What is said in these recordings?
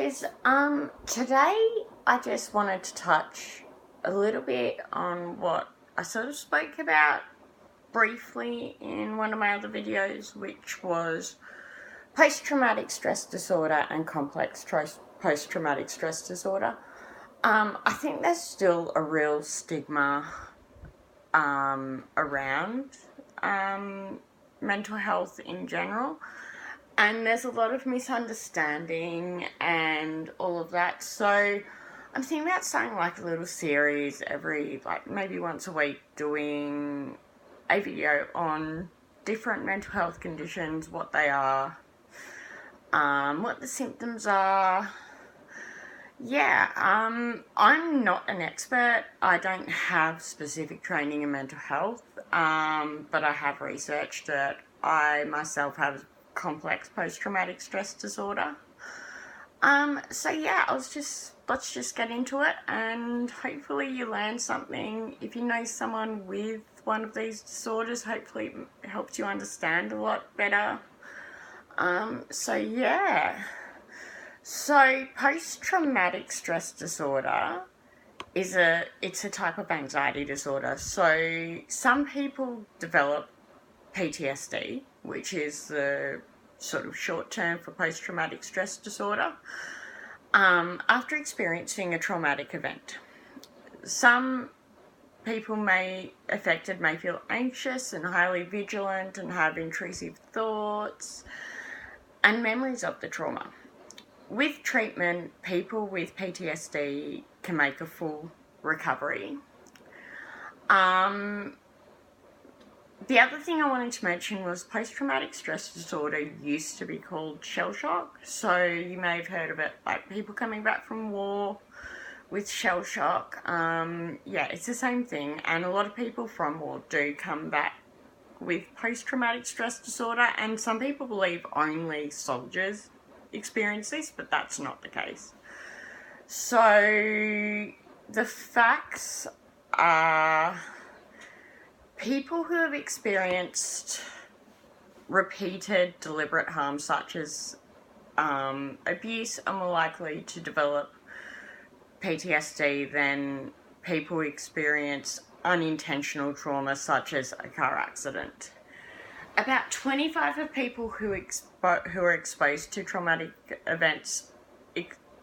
guys. Today I just wanted to touch a little bit on what I sort of spoke about briefly in one of my other videos, which was post-traumatic stress disorder and complex post-traumatic stress disorder. I think there's still a real stigma around mental health in general. And there's a lot of misunderstanding and all of that. So I'm thinking about starting like a little series every, maybe once a week, doing a video on different mental health conditions, what they are, what the symptoms are. Yeah, I'm not an expert. I don't have specific training in mental health, but I have researched that I myself have complex post-traumatic stress disorder. So yeah, let's just get into it, and hopefully you learn something. If you know someone with one of these disorders, hopefully it helps you understand a lot better. So post-traumatic stress disorder it's a type of anxiety disorder. So some people develop PTSD, which is the sort of short term for post-traumatic stress disorder, after experiencing a traumatic event. Some people affected may feel anxious and highly vigilant and have intrusive thoughts and memories of the trauma. With treatment, people with PTSD can make a full recovery. The other thing I wanted to mention was post-traumatic stress disorder used to be called shell shock. So you may have heard of it, like people coming back from war with shell shock. It's the same thing. And a lot of people from war do come back with post-traumatic stress disorder. And some people believe only soldiers experience this, but that's not the case. So the facts are, people who have experienced repeated deliberate harm such as abuse are more likely to develop PTSD than people who experience unintentional trauma such as a car accident. About 25% of people who are exposed to traumatic events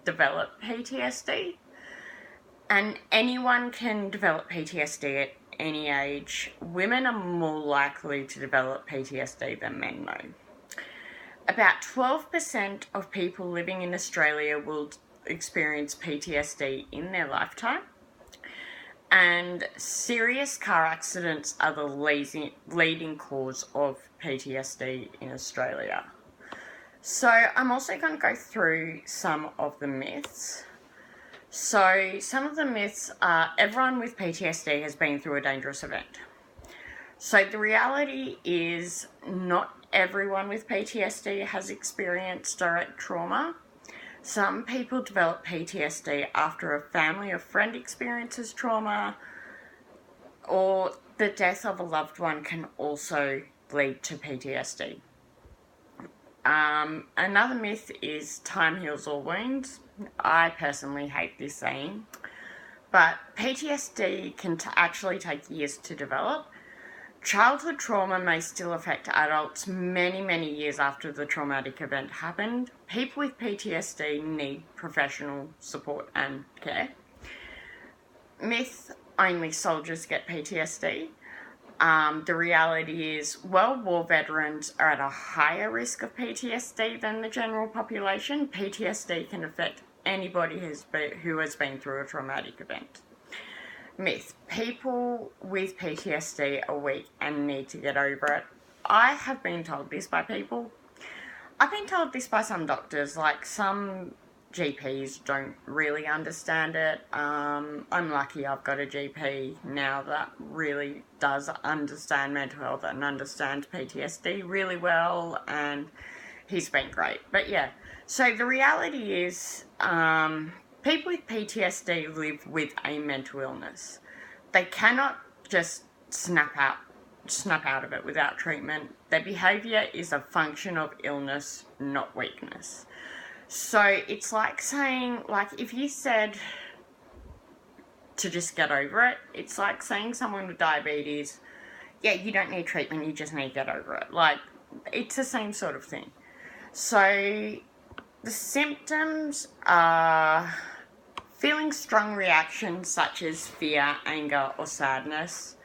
develop PTSD, and anyone can develop PTSD at any age. Women are more likely to develop PTSD than men, though. About 12% of people living in Australia will experience PTSD in their lifetime, and serious car accidents are the leading cause of PTSD in Australia. So I'm also going to go through some of the myths. So some of the myths are, everyone with PTSD has been through a dangerous event. So the reality is not everyone with PTSD has experienced direct trauma. Some people develop PTSD after a family or friend experiences trauma, or the death of a loved one can also lead to PTSD. Another myth is time heals all wounds. I personally hate this saying, but PTSD can actually take years to develop. Childhood trauma may still affect adults many, many years after the traumatic event happened. People with PTSD need professional support and care. Myth, only soldiers get PTSD. The reality is World War veterans are at a higher risk of PTSD than the general population. PTSD can affect anybody who has been through a traumatic event. Myth, people with PTSD are weak and need to get over it. I have been told this by people. I've been told this by some doctors, like some GPs don't really understand it. I'm lucky I've got a GP now that really does understand mental health and understands PTSD really well, and he's been great. But yeah, so the reality is people with PTSD live with a mental illness. They cannot just snap out of it without treatment. Their behaviour is a function of illness, not weakness. So it's like saying, like, if you said to just get over it, it's like saying someone with diabetes, yeah, you don't need treatment, you just need to get over it. Like, it's the same sort of thing. So the symptoms are feeling strong reactions such as fear, anger, or sadness.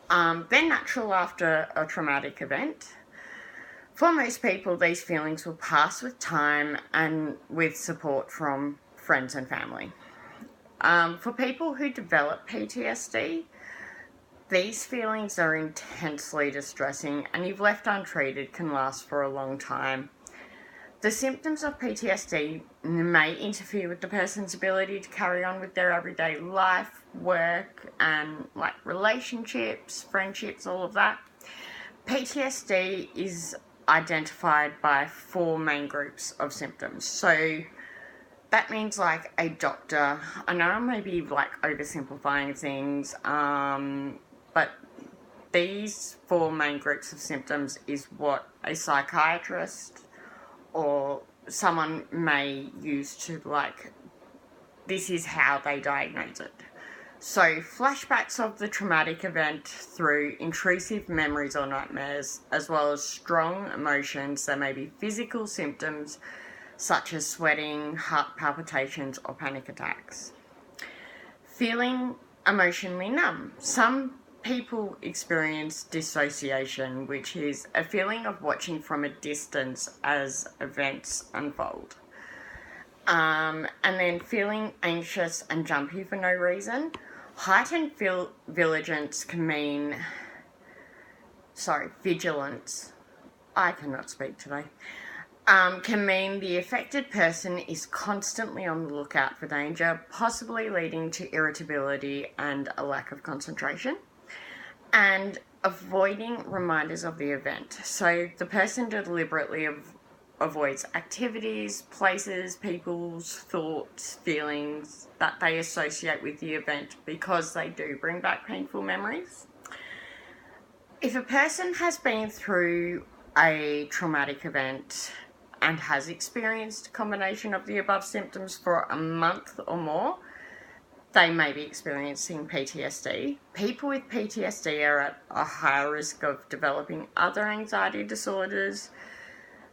They're natural after a traumatic event. For most people, these feelings will pass with time and with support from friends and family. For people who develop PTSD, these feelings are intensely distressing, and if left untreated can last for a long time. The symptoms of PTSD may interfere with the person's ability to carry on with their everyday life, work, and like relationships, friendships, all of that. PTSD is identified by 4 main groups of symptoms. So that means like a doctor, I know I may be like oversimplifying things, but these 4 main groups of symptoms is what a psychiatrist or someone may use to like, this is how they diagnose it. So flashbacks of the traumatic event through intrusive memories or nightmares, as well as strong emotions. There may be physical symptoms such as sweating, heart palpitations, or panic attacks. Feeling emotionally numb. Some people experience dissociation, which is a feeling of watching from a distance as events unfold. And then feeling anxious and jumpy for no reason. Heightened vigilance can mean... vigilance. I cannot speak today. Can mean the affected person is constantly on the lookout for danger, possibly leading to irritability and a lack of concentration. And avoiding reminders of the event. So the person deliberately avoids activities, places, people's thoughts, feelings that they associate with the event because they do bring back painful memories. If a person has been through a traumatic event and has experienced a combination of the above symptoms for a month or more, they may be experiencing PTSD. People with PTSD are at a higher risk of developing other anxiety disorders,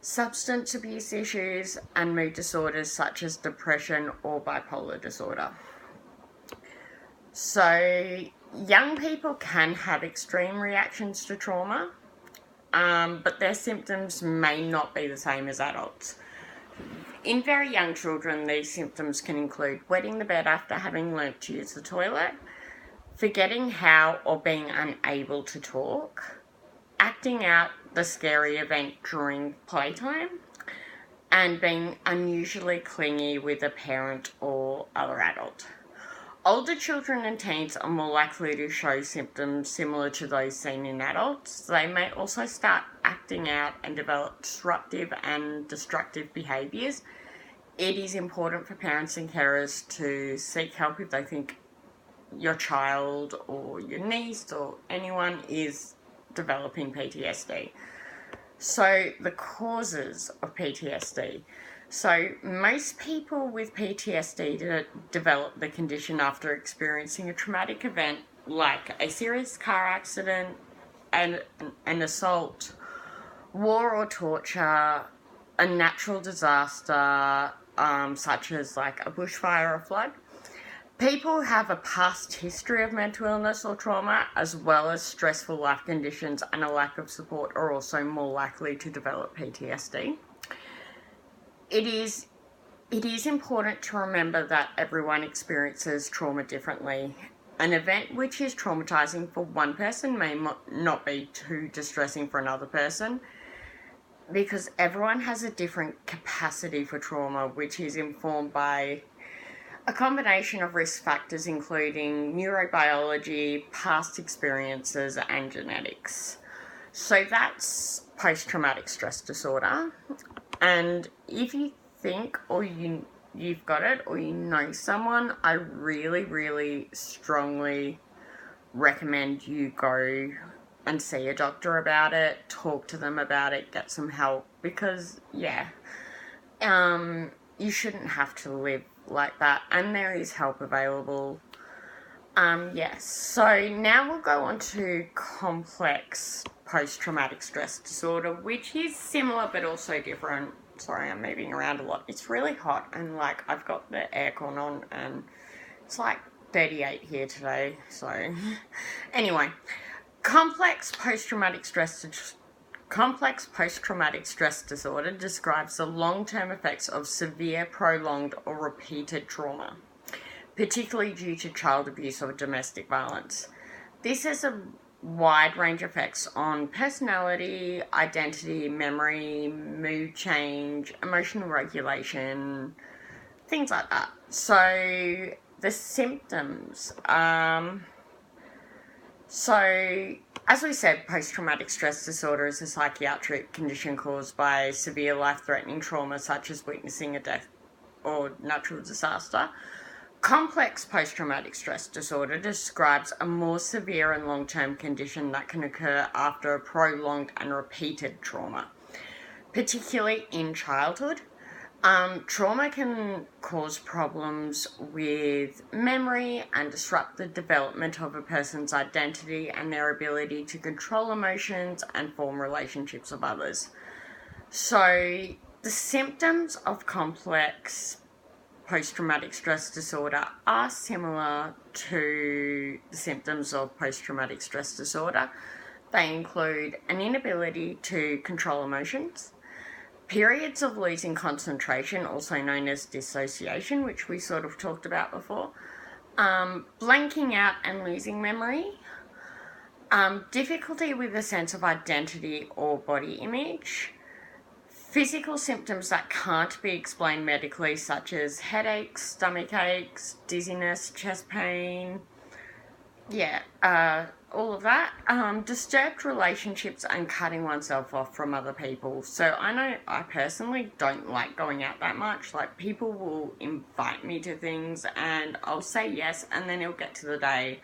substance abuse issues, and mood disorders such as depression or bipolar disorder. So young people can have extreme reactions to trauma, but their symptoms may not be the same as adults. In very young children, these symptoms can include wetting the bed after having learnt to use the toilet, forgetting how or being unable to talk, acting out the scary event during playtime, and being unusually clingy with a parent or other adult. Older children and teens are more likely to show symptoms similar to those seen in adults. They may also start acting out and develop disruptive and destructive behaviours. It is important for parents and carers to seek help if they think your child or your niece or anyone is developing PTSD. So the causes of PTSD. So most people with PTSD develop the condition after experiencing a traumatic event like a serious car accident, an assault, war or torture, a natural disaster such as like a bushfire or flood. People have a past history of mental illness or trauma, as well as stressful life conditions and a lack of support, are also more likely to develop PTSD. It is important to remember that everyone experiences trauma differently. An event which is traumatizing for one person may not be too distressing for another person, because everyone has a different capacity for trauma, which is informed by a combination of risk factors including neurobiology, past experiences, and genetics. So that's post-traumatic stress disorder. And if you think or you've got it or you know someone, I really, really strongly recommend you go and see a doctor about it, talk to them about it, get some help, because you shouldn't have to live like that, and there is help available. Yes, so now we'll go on to complex post-traumatic stress disorder, which is similar but also different. Sorry, I'm moving around a lot. It's really hot, and like I've got the aircon on, and it's like 38 here today. So anyway, complex post-traumatic stress disorder describes the long-term effects of severe, prolonged, or repeated trauma, particularly due to child abuse or domestic violence. This has a wide range of effects on personality, identity, memory, mood change, emotional regulation, things like that. So the symptoms. So as we said, post-traumatic stress disorder is a psychiatric condition caused by severe life-threatening trauma such as witnessing a death or natural disaster. Complex post-traumatic stress disorder describes a more severe and long-term condition that can occur after a prolonged and repeated trauma, particularly in childhood. Trauma can cause problems with memory and disrupt the development of a person's identity and their ability to control emotions and form relationships with others. So the symptoms of complex post-traumatic stress disorder are similar to the symptoms of post-traumatic stress disorder. They include an inability to control emotions, periods of losing concentration, also known as dissociation, which we sort of talked about before, blanking out and losing memory, difficulty with a sense of identity or body image, physical symptoms that can't be explained medically, such as headaches, stomach aches, dizziness, chest pain, all of that. Disturbed relationships and cutting oneself off from other people. So I know I personally don't like going out that much. Like, people will invite me to things and I'll say yes, and then it'll get to the day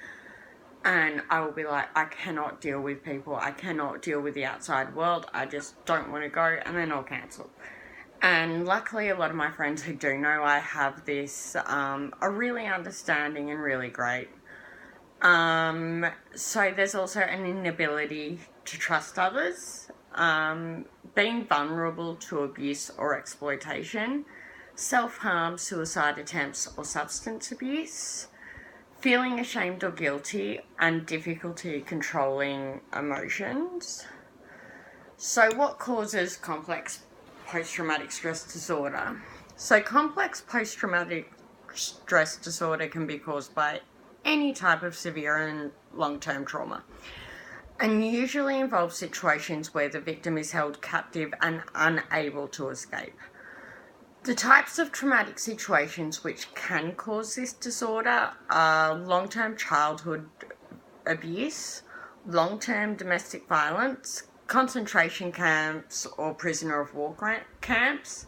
and I will be like, I cannot deal with people, I cannot deal with the outside world, I just don't want to go, and then I'll cancel. And luckily a lot of my friends who do know I have this are really understanding and really great. So there's also an inability to trust others, being vulnerable to abuse or exploitation, self-harm, suicide attempts or substance abuse, feeling ashamed or guilty, and difficulty controlling emotions. So what causes complex post-traumatic stress disorder? So complex post-traumatic stress disorder can be caused by any type of severe and long-term trauma, and usually involves situations where the victim is held captive and unable to escape. The types of traumatic situations which can cause this disorder are long-term childhood abuse, long-term domestic violence, concentration camps or prisoner of war camps,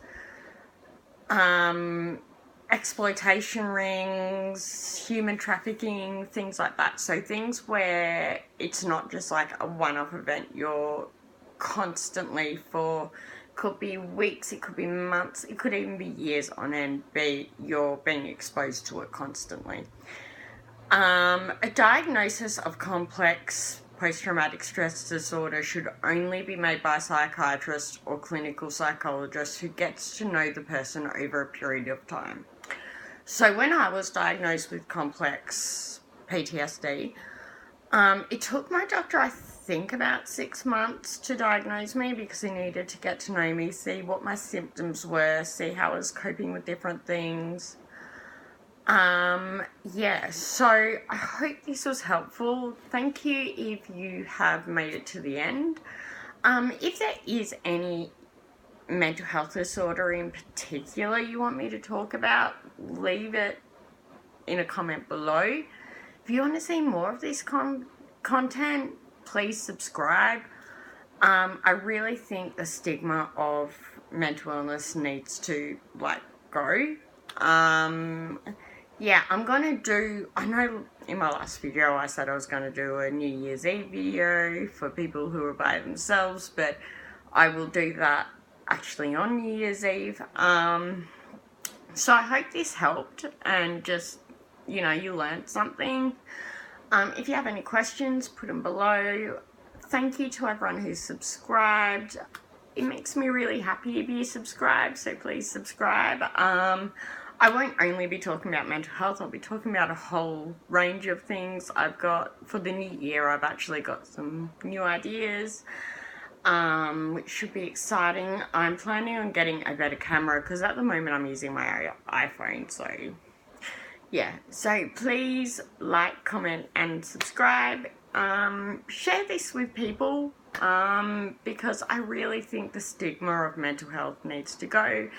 exploitation rings, human trafficking, things like that. So things where it's not just like a one-off event, you're constantly for, could be weeks, it could be months, it could even be years on end, you're being exposed to it constantly. A diagnosis of complex post-traumatic stress disorder should only be made by a psychiatrist or clinical psychologist who gets to know the person over a period of time. So when I was diagnosed with complex PTSD, it took my doctor, I think, about 6 months to diagnose me, because he needed to get to know me, see what my symptoms were, see how I was coping with different things. So I hope this was helpful. Thank you if you have made it to the end. If there is any mental health disorder in particular you want me to talk about, leave it in a comment below. If you want to see more of this content, please subscribe. I really think the stigma of mental illness needs to go. I'm gonna do, I know in my last video I said I was gonna do a New Year's Eve video for people who are by themselves, but I will do that actually on New Year's Eve. So I hope this helped and just, you know, you learned something. If you have any questions, put them below. Thank you to everyone who's subscribed. It makes me really happy to be subscribed, so please subscribe. I won't only be talking about mental health, I'll be talking about a whole range of things. I've got, for the new year, I've actually got some new ideas, which should be exciting. I'm planning on getting a better camera, because at the moment I'm using my iPhone, so yeah. So please like, comment, and subscribe. Share this with people, because I really think the stigma of mental health needs to go.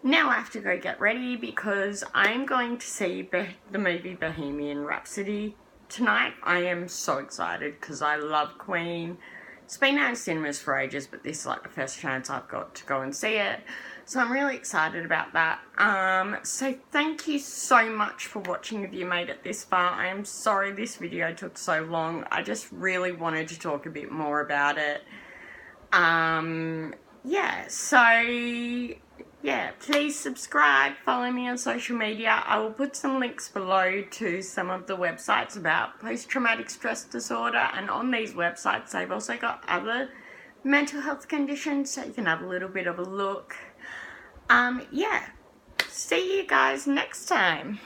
Now I have to go get ready because I'm going to see the movie Bohemian Rhapsody tonight. I am so excited because I love Queen. It's been out in cinemas for ages, but this is like the first chance I've got to go and see it. So I'm really excited about that. So thank you so much for watching if you made it this far. I am sorry this video took so long. I just really wanted to talk a bit more about it. Yeah, so yeah, please subscribe, follow me on social media. I will put some links below to some of the websites about post-traumatic stress disorder, and on these websites they've also got other mental health conditions, so you can have a little bit of a look. Yeah, see you guys next time.